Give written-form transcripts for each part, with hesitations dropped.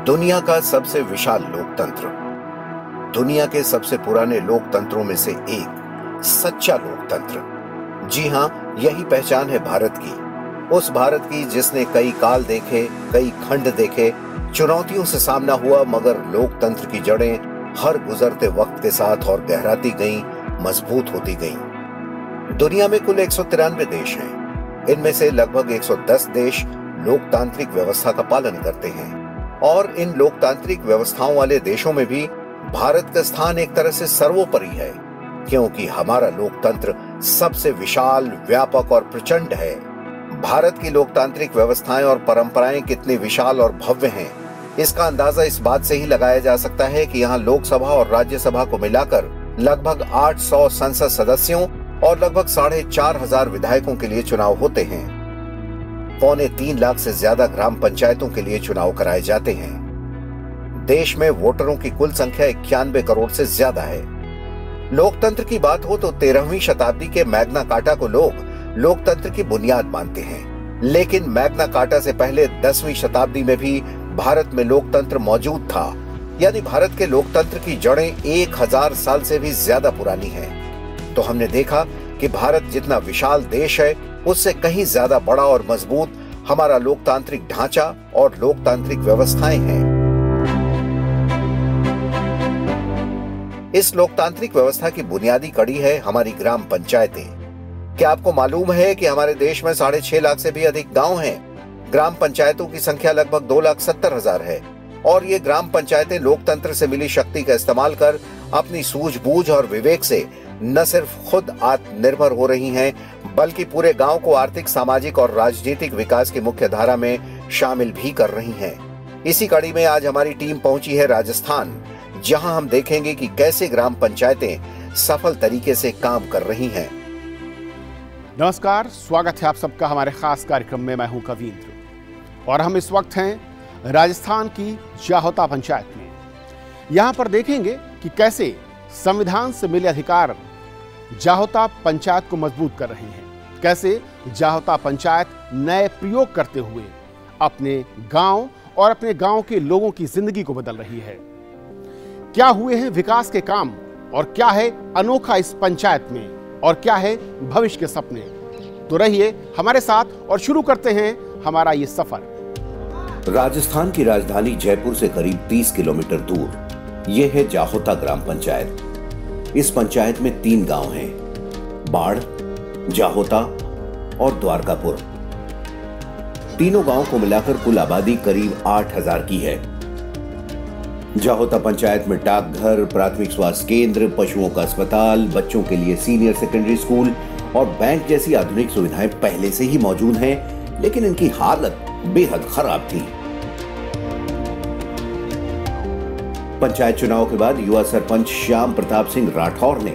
दुनिया का सबसे विशाल लोकतंत्र, दुनिया के सबसे पुराने लोकतंत्रों में से एक सच्चा लोकतंत्र। जी हां, यही पहचान है भारत की, उस भारत की जिसने कई काल देखे, कई खंड देखे, चुनौतियों से सामना हुआ, मगर लोकतंत्र की जड़ें हर गुजरते वक्त के साथ और गहराती गईं, मजबूत होती गईं। दुनिया में कुल 193 देश हैं। इनमें से लगभग 110 देश लोकतांत्रिक व्यवस्था का पालन करते हैं और इन लोकतांत्रिक व्यवस्थाओं वाले देशों में भी भारत का स्थान एक तरह से सर्वोपरि है, क्योंकि हमारा लोकतंत्र सबसे विशाल, व्यापक और प्रचंड है। भारत की लोकतांत्रिक व्यवस्थाएं और परंपराएं कितनी विशाल और भव्य हैं, इसका अंदाजा इस बात से ही लगाया जा सकता है कि यहाँ लोकसभा और राज्यसभा को मिलाकर लगभग 800 संसद सदस्यों और लगभग 4,500 विधायकों के लिए चुनाव होते हैं। 2.25 लाख से ज्यादा ग्राम पंचायतों के लिए चुनाव कराए जाते हैं। देश में वोटरों की कुल संख्या 91 करोड़ से ज्यादा है। लोकतंत्र की बात हो तो 13वीं शताब्दी के मैग्ना कार्टा को लोग लोकतंत्र की बुनियाद मानते हैं, लेकिन मैग्ना कार्टा से पहले 10वीं शताब्दी में भी भारत में लोकतंत्र मौजूद था। यानी भारत के लोकतंत्र की जड़ें 1000 साल से भी ज्यादा पुरानी हैं। तो हमने देखा कि भारत जितना विशाल देश है, उससे कहीं ज्यादा बड़ा और मजबूत हमारा लोकतांत्रिक ढांचा और लोकतांत्रिक व्यवस्थाएं हैं। इस लोकतांत्रिक व्यवस्था की बुनियादी कड़ी है हमारी ग्राम पंचायतें। क्या आपको मालूम है कि हमारे देश में 6.5 लाख से भी अधिक गांव हैं? ग्राम पंचायतों की संख्या लगभग 2,70,000 है और ये ग्राम पंचायतें लोकतंत्र से मिली शक्ति का इस्तेमाल कर अपनी सूझबूझ और विवेक से न सिर्फ खुद आत्मनिर्भर हो रही हैं, बल्कि पूरे गांव को आर्थिक, सामाजिक और राजनीतिक विकास की मुख्य धारा में शामिल भी कर रही हैं। इसी कड़ी में आज हमारी टीम पहुंची है राजस्थान, जहां हम देखेंगे कि कैसे ग्राम पंचायतें सफल तरीके से काम कर रही हैं। नमस्कार, स्वागत है आप सबका हमारे खास कार्यक्रम में। मैं हूं कवींद्र और हम इस वक्त हैं राजस्थान की जाहोता पंचायत में। यहां पर देखेंगे कि कैसे संविधान से मिले अधिकार जाहोता पंचायत को मजबूत कर रहे हैं, कैसे जाहोता पंचायत नए प्रयोग करते हुए अपने गांव और अपने गांव के लोगों की जिंदगी को बदल रही है। क्या हुए हैं विकास के काम और क्या है अनोखा इस पंचायत में और क्या है भविष्य के सपने। तो रहिए हमारे साथ और शुरू करते हैं हमारा ये सफर। राजस्थान की राजधानी जयपुर से करीब 30 किलोमीटर दूर यह है जाहोता ग्राम पंचायत। इस पंचायत में 3 गांव हैं, बाढ़, जाहोता और द्वारकापुर। तीनों गांव को मिलाकर कुल आबादी करीब 8,000 की है। जाहोता पंचायत में डाकघर, प्राथमिक स्वास्थ्य केंद्र, पशुओं का अस्पताल, बच्चों के लिए सीनियर सेकेंडरी स्कूल और बैंक जैसी आधुनिक सुविधाएं पहले से ही मौजूद हैं, लेकिन इनकी हालत बेहद खराब थी। पंचायत चुनाव के बाद युवा सरपंच श्याम प्रताप सिंह राठौर ने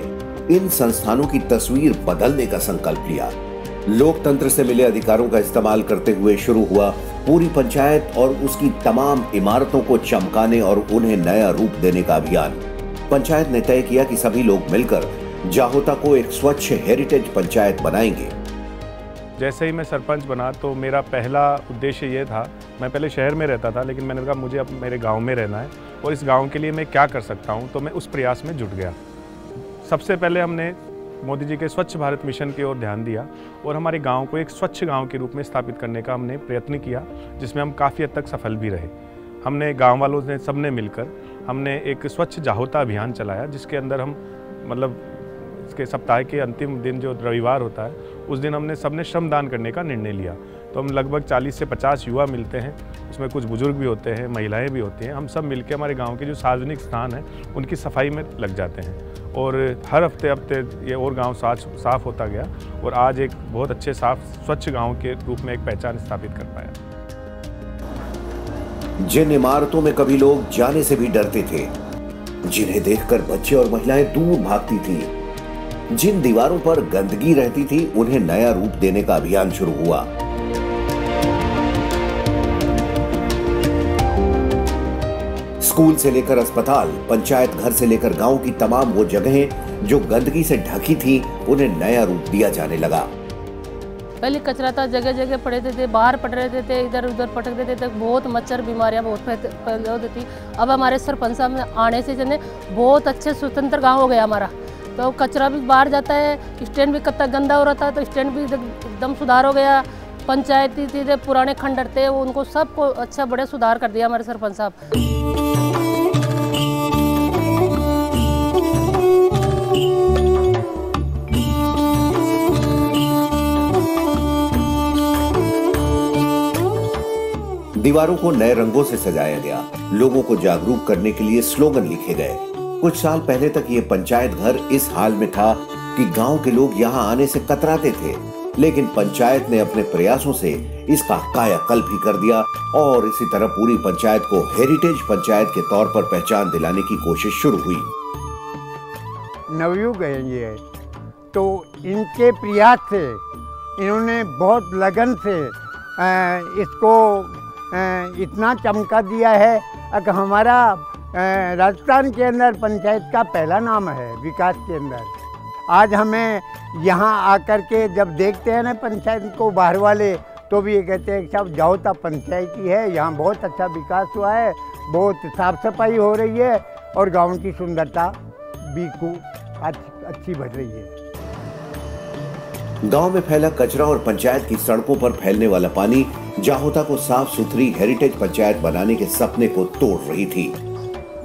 इन संस्थानों की तस्वीर बदलने का संकल्प लिया। लोकतंत्र से मिले अधिकारों का इस्तेमाल करते हुए शुरू हुआ पूरी पंचायत और उसकी तमाम इमारतों को चमकाने और उन्हें नया रूप देने का अभियान। पंचायत ने तय किया कि सभी लोग मिलकर जाहोता को एक स्वच्छ हेरिटेज पंचायत बनाएंगे। जैसे ही मैं सरपंच बना तो मेरा पहला उद्देश्य ये था, मैं पहले शहर में रहता था, लेकिन मैंने कहा मुझे अब मेरे गांव में रहना है और इस गांव के लिए मैं क्या कर सकता हूं, तो मैं उस प्रयास में जुट गया। सबसे पहले हमने मोदी जी के स्वच्छ भारत मिशन की ओर ध्यान दिया और हमारे गांव को एक स्वच्छ गांव के रूप में स्थापित करने का हमने प्रयत्न किया, जिसमें हम काफ़ी हद तक सफल भी रहे। हमने गाँव वालों ने सबने मिलकर हमने एक स्वच्छ जाहोता अभियान चलाया, जिसके अंदर हम इसके सप्ताह के अंतिम दिन जो रविवार होता है, उस दिन हमने सबने श्रमदान करने का निर्णय लिया। तो हम लगभग 40 से 50 युवा मिलते हैं, उसमें कुछ बुजुर्ग भी होते हैं, महिलाएं भी होती हैं। हम सब मिलकर हमारे गांव के जो सार्वजनिक स्थान हैं उनकी सफाई में लग जाते हैं और हर हफ्ते ये और गांव साफ होता गया और आज एक बहुत अच्छे स्वच्छ गाँव के रूप में एक पहचान स्थापित कर पाया। जिन इमारतों में कभी लोग जाने से भी डरते थे, जिन्हें देखकर बच्चे और महिलाएं दूर भागती थी, जिन दीवारों पर गंदगी रहती थी, उन्हें नया रूप देने का अभियान शुरू हुआ। स्कूल से लेकर अस्पताल, पंचायत घर से लेकर गांव की तमाम वो जगहें जो गंदगी से ढकी थी, उन्हें नया रूप दिया जाने लगा। पहले कचरा था, जगह जगह पड़े थे, बाहर पड़ रहे थे, इधर उधर पटक देते थे, बहुत मच्छर बीमारियां बहुत फैल होती थी। अब हमारे सरपंच साहब में आने से जने बहुत अच्छे स्वतंत्र गांव हो गया हमारा। तो कचरा भी बाहर जाता है, स्टैंड भी कब तक गंदा हो रहा था तो स्टैंड भी एकदम सुधार हो गया। पंचायती थे पुराने खंडर थे, उनको सबको अच्छा बड़े सुधार कर दिया हमारे सरपंच साहब। दीवारों को नए रंगों से सजाया गया, लोगों को जागरूक करने के लिए स्लोगन लिखे गए। कुछ साल पहले तक ये पंचायत घर इस हाल में था कि गांव के लोग यहाँ आने से कतराते थे, लेकिन पंचायत ने अपने प्रयासों से इसका कायाकल्प ही कर दिया और इसी तरह पूरी पंचायत को हेरिटेज पंचायत के तौर पर पहचान दिलाने की कोशिश शुरू हुई। नवयुग है ये, तो इनके प्रयास से इन्होंने बहुत लगन से इसको इतना चमका दिया है कि हमारा राजस्थान के अंदर पंचायत का पहला नाम है विकास के अंदर। आज हमें यहाँ आकर के जब देखते हैं ना पंचायत को बाहर वाले, तो भी ये कहते हैं कि साहब जाओ तो पंचायत ही है, यहाँ बहुत अच्छा विकास हुआ है, बहुत साफ सफाई हो रही है और गांव की सुंदरता भी खूब अच्छी बढ़ रही है। गांव में फैला कचरा और पंचायत की सड़कों पर फैलने वाला पानी जाहोता को साफ सुथरी हेरिटेज पंचायत बनाने के सपने को तोड़ रही थी।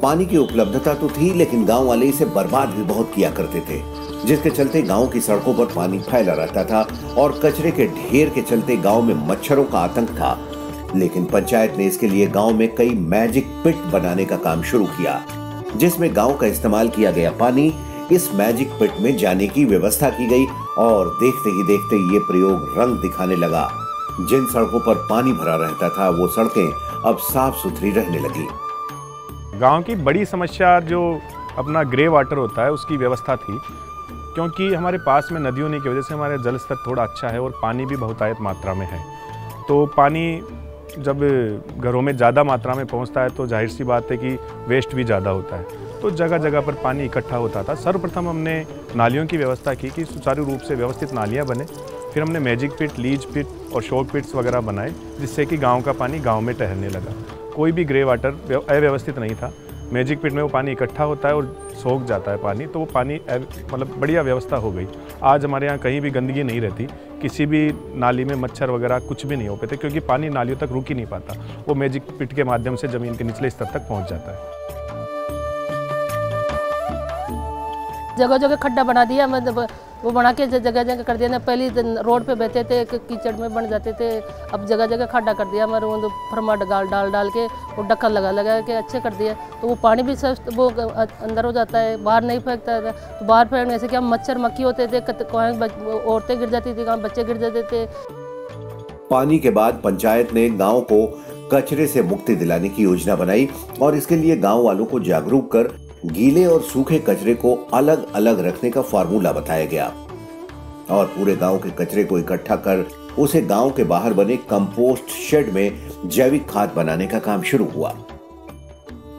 पानी की उपलब्धता तो थी, लेकिन गांव वाले इसे बर्बाद भी बहुत किया करते थे, जिसके चलते गांव की सड़कों पर पानी फैला रहता था और कचरे के ढेर के चलते गांव में मच्छरों का आतंक था। लेकिन पंचायत ने इसके लिए गांव में कई मैजिक पिट बनाने का काम शुरू किया, जिसमें गांव का इस्तेमाल किया गया पानी इस मैजिक पिट में जाने की व्यवस्था की गई और देखते ही देखते ये प्रयोग रंग दिखाने लगा। जिन सड़कों पर पानी भरा रहता था वो सड़कें अब साफ सुथरी रहने लगी। गांव की बड़ी समस्या जो अपना ग्रे वाटर होता है उसकी व्यवस्था थी, क्योंकि हमारे पास में नदी होने की वजह से हमारे जल स्तर थोड़ा अच्छा है और पानी भी बहुतायत मात्रा में है। तो पानी जब घरों में ज़्यादा मात्रा में पहुंचता है तो जाहिर सी बात है कि वेस्ट भी ज़्यादा होता है, तो जगह जगह पर पानी इकट्ठा होता था। सर्वप्रथम हमने नालियों की व्यवस्था की कि सुचारू रूप से व्यवस्थित नालियाँ बने। फिर हमने मैजिक पिट, लीच पिट और शॉर्ट पिट्स वगैरह बनाए, जिससे कि गाँव का पानी गाँव में ठहरने लगा। कोई भी ग्रे वाटर अव्यवस्थित नहीं था। मैजिक पिट में वो पानी इकट्ठा होता है और सोख जाता है पानी, तो वो पानी मतलब बढ़िया व्यवस्था हो गई। आज हमारे यहाँ कहीं भी गंदगी नहीं रहती, किसी भी नाली में मच्छर वगैरह कुछ भी नहीं हो पाते, क्योंकि पानी नालियों तक रुक ही नहीं पाता, वो मैजिक पिट के माध्यम से ज़मीन के निचले स्तर तक पहुँच जाता है। जगह जगह खड्डा बना दिया, मतलब वो बना के जगह जगह कर दिया ना। पहले रोड पे बहते थे, कीचड़ में बन जाते थे, अब जगह जगह खड्डा कर दिया हमारे, वो फरमा डाल के वो ढक्कन लगा के अच्छे कर दिया, तो वो पानी भी सब वो अंदर हो जाता है, बाहर नहीं फेंकता है। तो बाहर फेंकने से क्या मच्छर मक्खी होते थे, कहीं औरतें गिर जाती थी, कहीं बच्चे गिर जाते थे। पानी के बाद पंचायत ने गांव को कचरे से मुक्ति दिलाने की योजना बनाई और इसके लिए गांव वालों को जागरूक कर गीले और सूखे कचरे को अलग अलग रखने का फार्मूला बताया गया और पूरे गांव के कचरे को इकट्ठा कर उसे गांव के बाहर बने कंपोस्ट शेड में जैविक खाद बनाने का काम शुरू हुआ।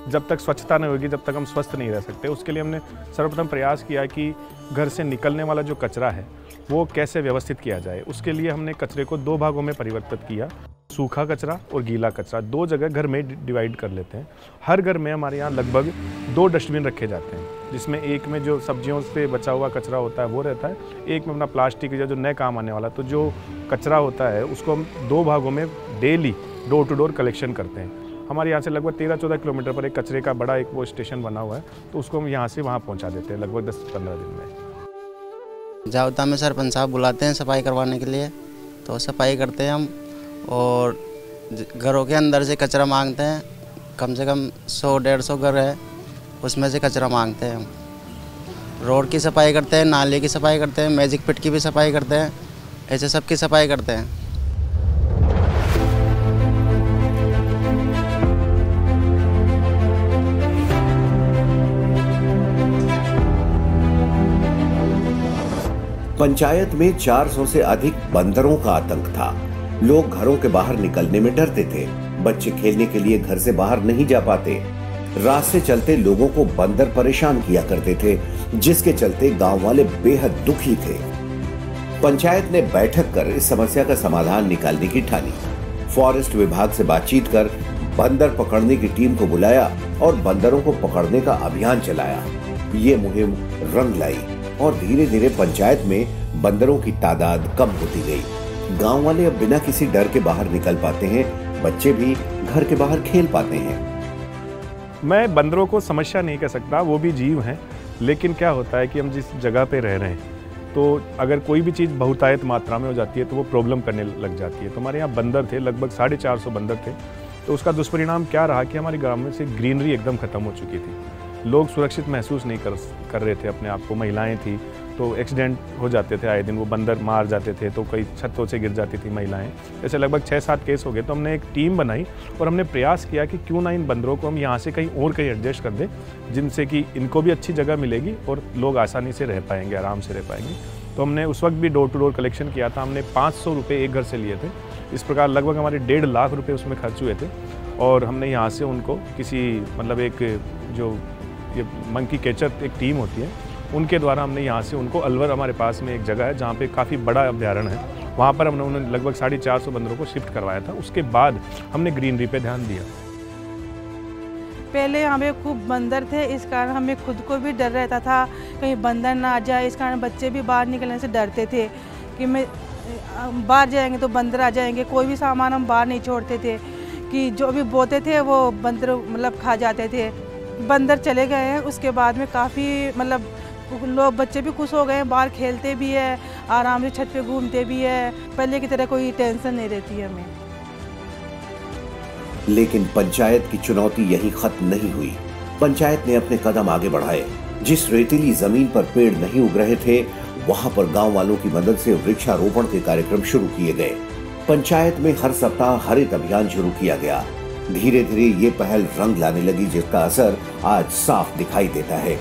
जब तक स्वच्छता नहीं होगी, जब तक हम स्वस्थ नहीं रह सकते, उसके लिए हमने सर्वप्रथम प्रयास किया कि घर से निकलने वाला जो कचरा है वो कैसे व्यवस्थित किया जाए। उसके लिए हमने कचरे को 2 भागों में परिवर्तित किया, सूखा कचरा और गीला कचरा। 2 जगह घर में डिवाइड कर लेते हैं। हर घर में हमारे यहाँ लगभग 2 डस्टबिन रखे जाते हैं, जिसमें एक में जो सब्जियों से बचा हुआ कचरा होता है वो रहता है, एक में अपना प्लास्टिक या जो नए काम आने वाला। तो जो कचरा होता है उसको हम 2 भागों में daily door to door collection करते हैं। हमारे यहाँ से लगभग 13-14 किलोमीटर पर एक कचरे का बड़ा एक वो स्टेशन बना हुआ है, तो उसको हम यहाँ से वहाँ पहुँचा देते हैं लगभग 10-15 दिन में। जाहोता में सरपंच साहब बुलाते हैं सफाई करवाने के लिए, तो सफाई करते हैं हम और घरों के अंदर से कचरा मांगते हैं। कम से कम 100-150 घर है, उसमें से कचरा मांगते हैं हम। रोड की सफाई करते हैं, नाले की सफाई करते हैं, मैजिक पिट की भी सफाई करते हैं, ऐसे सब की सफाई करते हैं। पंचायत में 400 से अधिक बंदरों का आतंक था। लोग घरों के बाहर निकलने में डरते थे, बच्चे खेलने के लिए घर से बाहर नहीं जा पाते। रास्ते चलते लोगों को बंदर परेशान किया करते थे, जिसके चलते गांव वाले बेहद दुखी थे। पंचायत ने बैठक कर इस समस्या का समाधान निकालने की ठानी। फॉरेस्ट विभाग से बातचीत कर बंदर पकड़ने की टीम को बुलाया और बंदरों को पकड़ने का अभियान चलाया। ये मुहिम रंग लाई और धीरे धीरे पंचायत में बंदरों की तादाद कम होती गई। गांव वाले अब बिना किसी डर के बाहर निकल पाते हैं, बच्चे भी घर के बाहर खेल पाते हैं। मैं बंदरों को समस्या नहीं कह सकता, वो भी जीव हैं, लेकिन क्या होता है कि हम जिस जगह पे रह रहे हैं तो अगर कोई भी चीज़ बहुतायत मात्रा में हो जाती है तो वो प्रॉब्लम करने लग जाती है। तो हमारे यहाँ बंदर थे, लगभग 450 बंदर थे। तो उसका दुष्परिणाम क्या रहा कि हमारे ग्राम में से ग्रीनरी एकदम ख़त्म हो चुकी थी। लोग सुरक्षित महसूस नहीं कर रहे थे अपने आप को। महिलाएं थी तो एक्सीडेंट हो जाते थे आए दिन, वो बंदर मार जाते थे तो कई छतों से गिर जाती थी महिलाएं। ऐसे लगभग 6-7 केस हो गए। तो हमने एक टीम बनाई और हमने प्रयास किया कि क्यों ना इन बंदरों को हम यहाँ से कहीं और कहीं एडजस्ट कर दें, जिनसे कि इनको भी अच्छी जगह मिलेगी और लोग आसानी से रह पाएंगे, आराम से रह पाएंगे। तो हमने उस वक्त भी डोर टू डोर कलेक्शन किया था। हमने 500 रुपये एक घर से लिए थे। इस प्रकार लगभग हमारे 1.5 लाख रुपये उसमें खर्च हुए थे। और हमने यहाँ से उनको किसी मतलब एक जो ये मंकी कैचर एक टीम होती है, उनके द्वारा हमने यहाँ से उनको अलवर, हमारे पास में एक जगह है जहाँ पे काफ़ी बड़ा अभ्यारण्य है, वहाँ पर हमने उन्हें लगभग 450 बंदरों को शिफ्ट करवाया था। उसके बाद हमने ग्रीनरी पे ध्यान दिया। पहले यहाँ पे खूब बंदर थे, इस कारण हमें खुद को भी डर रहता था कहीं बंदर ना आ जाए। इस कारण बच्चे भी बाहर निकलने से डरते थे कि मैं बाहर जाएंगे तो बंदर आ जाएंगे। कोई भी सामान हम बाहर नहीं छोड़ते थे कि जो भी बोते थे वो बंदर मतलब खा जाते थे। बंदर चले गए हैं, उसके बाद में काफ़ी मतलब लोग, बच्चे भी खुश हो गए हैं, बाहर खेलते भी है, आराम से छत पे घूमते भी है। पहले की तरह कोई टेंशन नहीं रहती है हमें। लेकिन पंचायत की चुनौती यही खत्म नहीं हुई। पंचायत ने अपने कदम आगे बढ़ाए। जिस रेतीली जमीन पर पेड़ नहीं उग रहे थे, वहां पर गांव वालों की मदद से वृक्षारोपण के कार्यक्रम शुरू किए गए। पंचायत में हर सप्ताह हरित अभियान शुरू किया गया। धीरे धीरे ये पहल रंग लाने लगी, जिसका असर आज साफ दिखाई देता है।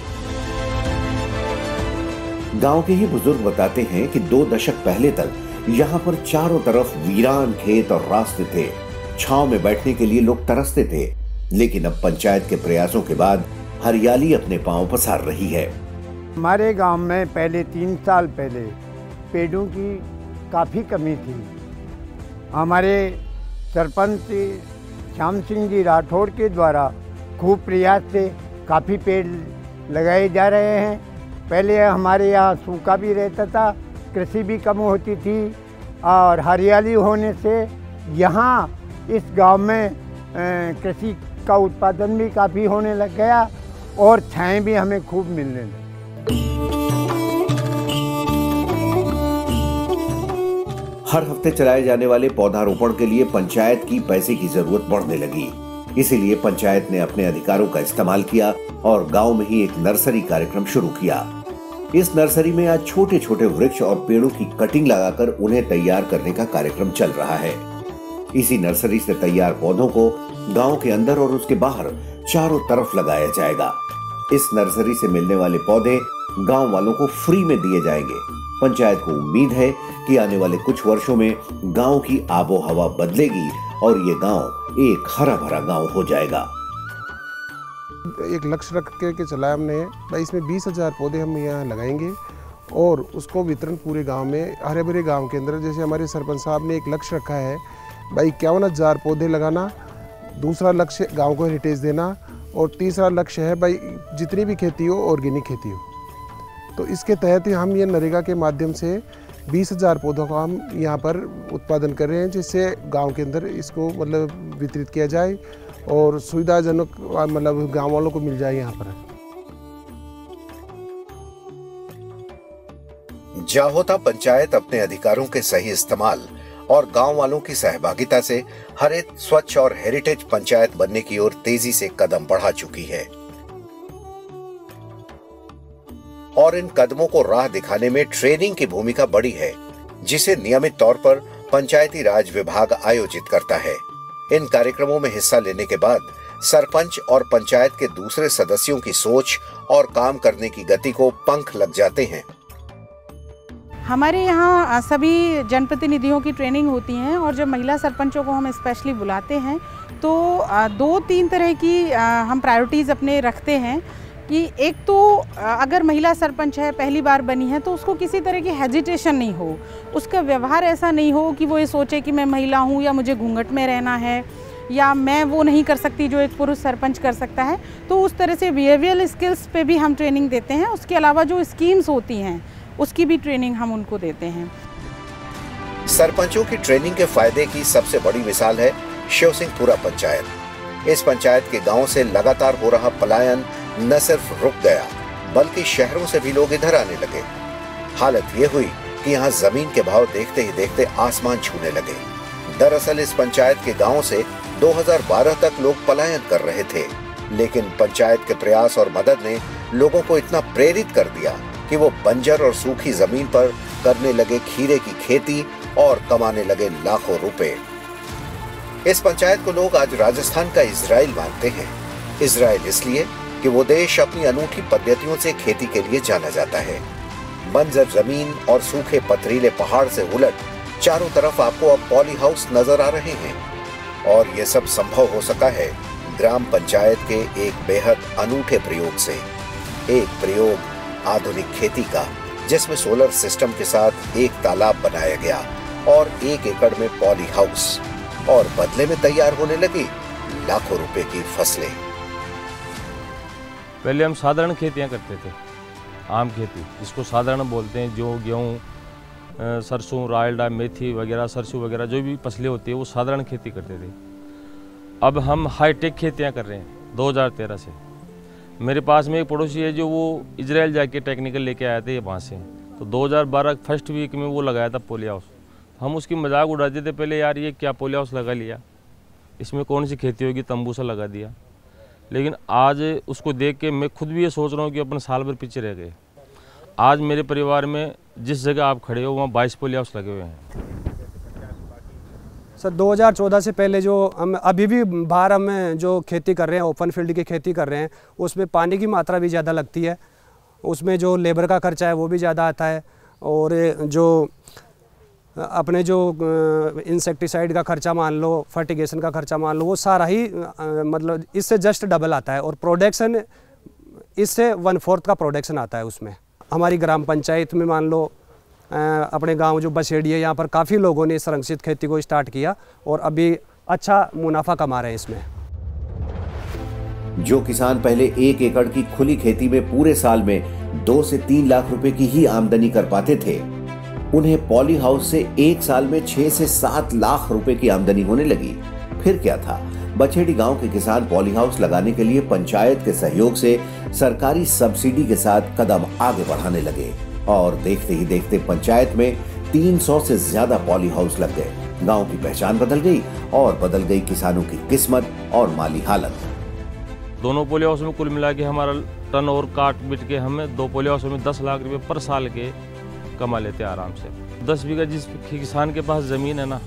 गांव के ही बुजुर्ग बताते हैं कि 2 दशक पहले तक यहाँ पर चारों तरफ वीरान खेत और रास्ते थे। छांव में बैठने के लिए लोग तरसते थे, लेकिन अब पंचायत के प्रयासों के बाद हरियाली अपने पांव पसार रही है। हमारे गांव में पहले 3 साल पहले पेड़ों की काफ़ी कमी थी। हमारे सरपंच श्याम सिंह जी राठौड़ के द्वारा खूब प्रयास से काफ़ी पेड़ लगाए जा रहे हैं। पहले हमारे यहाँ सूखा भी रहता था, कृषि भी कम होती थी और हरियाली होने से यहाँ इस गांव में कृषि का उत्पादन भी काफ़ी होने लग गया और छाएं भी हमें खूब मिलने लगी। हर हफ्ते चलाए जाने वाले पौधारोपण के लिए पंचायत की पैसे की जरूरत बढ़ने लगी। इसीलिए पंचायत ने अपने अधिकारों का इस्तेमाल किया और गांव में ही एक नर्सरी कार्यक्रम शुरू किया। इस नर्सरी में आज छोटे छोटे वृक्ष और पेड़ों की कटिंग लगाकर उन्हें तैयार करने का कार्यक्रम चल रहा है। इसी नर्सरी से तैयार पौधों को गांव के अंदर और उसके बाहर चारों तरफ लगाया जाएगा। इस नर्सरी से मिलने वाले पौधे गांव वालों को फ्री में दिए जाएंगे। पंचायत को उम्मीद है कि आने वाले कुछ वर्षों में गांव की आबो हवा बदलेगी और ये गांव एक हरा भरा गांव हो जाएगा। एक लक्ष्य रख के चलाया हमने भाई, इसमें 20,000 पौधे हम यहाँ लगाएंगे और उसको वितरण पूरे गांव में, हरे भरे गांव के अंदर। जैसे हमारे सरपंच साहब ने एक लक्ष्य रखा है भाई 51,000 पौधे लगाना, दूसरा लक्ष्य गांव को हेरिटेज देना और तीसरा लक्ष्य है भाई जितनी भी खेती हो ऑर्गेनिक खेती हो। तो इसके तहत हम ये नरेगा के माध्यम से 20,000 पौधों का हम यहाँ पर उत्पादन कर रहे हैं, जिससे गांव के अंदर इसको मतलब वितरित किया जाए और सुविधाजनक मतलब गांव वालों को मिल जाए यहाँ पर। जाहोता पंचायत अपने अधिकारों के सही इस्तेमाल और गांव वालों की सहभागिता से हरित, स्वच्छ और हेरिटेज पंचायत बनने की ओर तेजी से कदम बढ़ा चुकी है और इन कदमों को राह दिखाने में ट्रेनिंग की भूमिका बड़ी है, जिसे नियमित तौर पर पंचायती राज विभाग आयोजित करता है। इन कार्यक्रमों में हिस्सा लेने के बाद सरपंच और पंचायत के दूसरे सदस्यों की सोच और काम करने की गति को पंख लग जाते हैं। हमारे यहाँ सभी जनप्रतिनिधियों की ट्रेनिंग होती हैं और जब महिला सरपंचों को हम स्पेशली बुलाते हैं तो 2-3 तरह की हम प्रायोरिटीज़ अपने रखते हैं कि एक तो अगर महिला सरपंच है, पहली बार बनी है, तो उसको किसी तरह की हेजिटेशन नहीं हो, उसका व्यवहार ऐसा नहीं हो कि वो ये सोचे कि मैं महिला हूँ या मुझे घूंघट में रहना है या मैं वो नहीं कर सकती जो एक पुरुष सरपंच कर सकता है। तो उस तरह से बिहेवियरल स्किल्स पे भी हम ट्रेनिंग देते हैं। उसके अलावा जो स्कीम्स होती हैं उसकी भी ट्रेनिंग हम उनको देते हैं। सरपंचों की ट्रेनिंग के फायदे की सबसे बड़ी मिसाल है शिवसिंहपुरा पंचायत। इस पंचायत के गांव से लगातार हो रहा पलायन न सिर्फ रुक गया बल्कि शहरों से भी लोग इधर आने लगे। हालत ये हुई कि यहाँ जमीन के भाव देखते ही देखते आसमान छूने लगे। दरअसल इस पंचायत के गांव से 2012 तक लोग पलायन कर रहे थे, लेकिन पंचायत के प्रयास और मदद ने लोगों को इतना प्रेरित कर दिया कि वो बंजर और सूखी जमीन पर करने लगे खीरे की खेती और कमाने लगे लाखों रुपए। इस पंचायत को लोग आज राजस्थान का इजराइल मानते हैं। इजराइल इसलिए कि वो देश अपनी अनूठी पद्धतियों से खेती के लिए जाना जाता है। बंजर जमीन और सूखे पथरीले पहाड़ से उलट चारों तरफ आपको अब पॉली हाउस नजर आ रहे हैं, और ये सब संभव हो सका है ग्राम पंचायत के एक बेहद अनूठे प्रयोग से। एक प्रयोग आधुनिक खेती का, जिसमें सोलर सिस्टम के साथ एक तालाब बनाया गया और 1 एकड़ में पॉली हाउस, और बदले में तैयार होने लगी लाखों रुपए की फसलें। पहले हम साधारण खेतियां करते थे, आम खेती जिसको साधारण बोलते हैं, जो गेहूँ, सरसों, रायल डाल, मेथी वगैरह, सरसों वगैरह जो भी फसलें होती है वो साधारण खेती करते थे। अब हम हाईटेक खेतियां कर रहे हैं 2013 से। मेरे पास में एक पड़ोसी है जो वो इजराइल जाके टेक्निकल लेके आए थे वहाँ से, तो 2012 फर्स्ट वीक में वो लगाया था पॉली हाउस। हम उसकी मजाक उड़ाते थे पहले, यार ये क्या पॉली हाउस लगा लिया, इसमें कौन सी खेती होगी, तंबू सा लगा दिया। लेकिन आज उसको देख के मैं खुद भी ये सोच रहा हूँ कि अपन साल भर पीछे रह गए। आज मेरे परिवार में जिस जगह आप खड़े हो वहाँ 22 पॉली हाउस लगे हुए हैं। सर 2014 से पहले जो हम अभी भी बाहर हम जो खेती कर रहे हैं, ओपन फील्ड की खेती कर रहे हैं, उसमें पानी की मात्रा भी ज़्यादा लगती है, उसमें जो लेबर का खर्चा है वो भी ज़्यादा आता है, और जो अपने जो इंसेक्टिसाइड का खर्चा मान लो, फर्टिगेशन का खर्चा मान लो, वो सारा ही मतलब इससे जस्ट डबल आता है, और प्रोडक्शन इससे 1/4 का प्रोडक्शन आता है उसमें। हमारी ग्राम पंचायत में मान लो अपने गांव जो बसेड़ी है, यहाँ पर काफ़ी लोगों ने संरक्षित खेती को स्टार्ट किया और अभी अच्छा मुनाफा कमा रहे हैं इसमें। जो किसान पहले 1 एकड़ की खुली खेती में पूरे साल में 2 से 3 लाख रुपए की ही आमदनी कर पाते थे, उन्हें पॉली हाउस से 1 साल में 6 से 7 लाख रुपए की आमदनी होने लगी। फिर क्या था, बछेड़ी गांव के किसान पॉली हाउस लगाने के लिए पंचायत के सहयोग से सरकारी सब्सिडी के साथ कदम आगे बढ़ाने लगे, और देखते ही देखते पंचायत में 300 से ज्यादा पॉली हाउस लग गए। गांव की पहचान बदल गई और बदल गई किसानों की किस्मत और माली हालत। दोनों पॉली हाउस में कुल मिला के हमारा टर्न और काट बिट के हमें 2 पॉली हाउस में 10 लाख रुपए पर साल के कमा लेते हैं आराम से। 10 बीघा जिस किसान के पास ज़मीन है ना,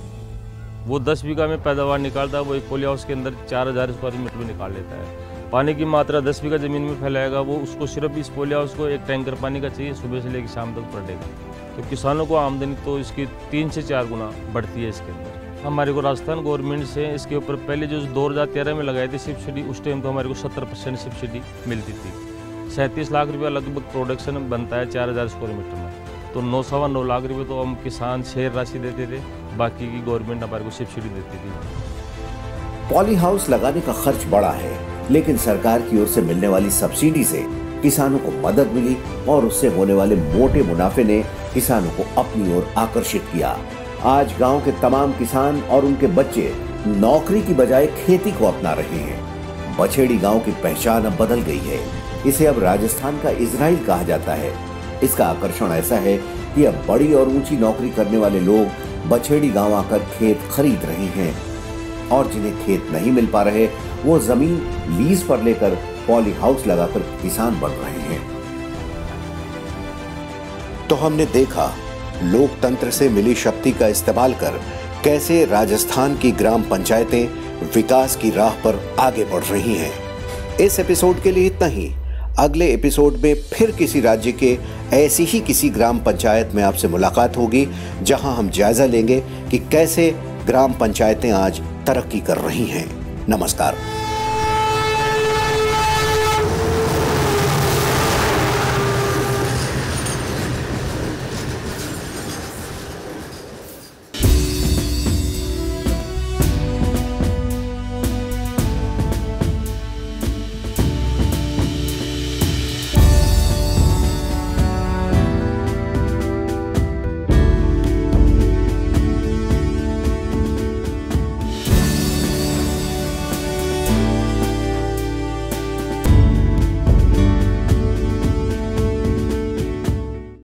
वो 10 बीघा में पैदावार निकालता है, वो एक पॉली हाउस के अंदर 4000 स्क्वायर मीटर में निकाल लेता है। पानी की मात्रा 10 बीघा ज़मीन में फैलाएगा, वो उसको सिर्फ इस पॉली हाउस को 1 टैंकर पानी का चाहिए, सुबह से लेकर शाम तक पड़ेगा। तो किसानों को आमदनी तो इसकी 3 से 4 गुना बढ़ती है इसके अंदर। हमारे को राजस्थान गवर्नमेंट से इसके ऊपर पहले जो 2013 में लगाई थी सब्सिडी, उस टाइम तो हमारे को 70% सब्सिडी मिलती थी। 37 लाख रुपया लगभग प्रोडक्शन बनता है 4000 स्क्वायर मीटर में, तो 9-9.25 लाख रुपये तो हम किसान शेयर राशि देते थे, बाकी की गवर्नमेंट हमारे को सब्सिडी देती थी। पॉली हाउस लगाने का खर्च बड़ा है, लेकिन सरकार की ओर से मिलने वाली सब्सिडी से किसानों को मदद मिली और उससे होने वाले मोटे मुनाफे ने किसानों को अपनी ओर आकर्षित किया। आज गांव के तमाम किसान और उनके बच्चे नौकरी की बजाय खेती को अपना रहे हैं। बछेड़ी गांव की पहचान अब बदल गई है, इसे अब राजस्थान का इजराइल कहा जाता है। इसका आकर्षण ऐसा है कि अब बड़ी और ऊंची नौकरी करने वाले लोग बछेड़ी गांव आकर खेत खरीद रहे हैं, और जिन्हें खेत नहीं मिल पा रहे वो जमीन लीज पर लेकर पॉली हाउस लगाकर किसान बन रहे हैं। तो हमने देखा लोकतंत्र से मिली शक्ति का इस्तेमाल कर कैसे राजस्थान की ग्राम पंचायतें विकास की राह पर आगे बढ़ रही हैं। इस एपिसोड के लिए इतना ही। अगले एपिसोड में फिर किसी राज्य के ऐसी ही किसी ग्राम पंचायत में आपसे मुलाकात होगी, जहां हम जायजा लेंगे कि कैसे ग्राम पंचायतें आज तरक्की कर रही हैं। नमस्कार।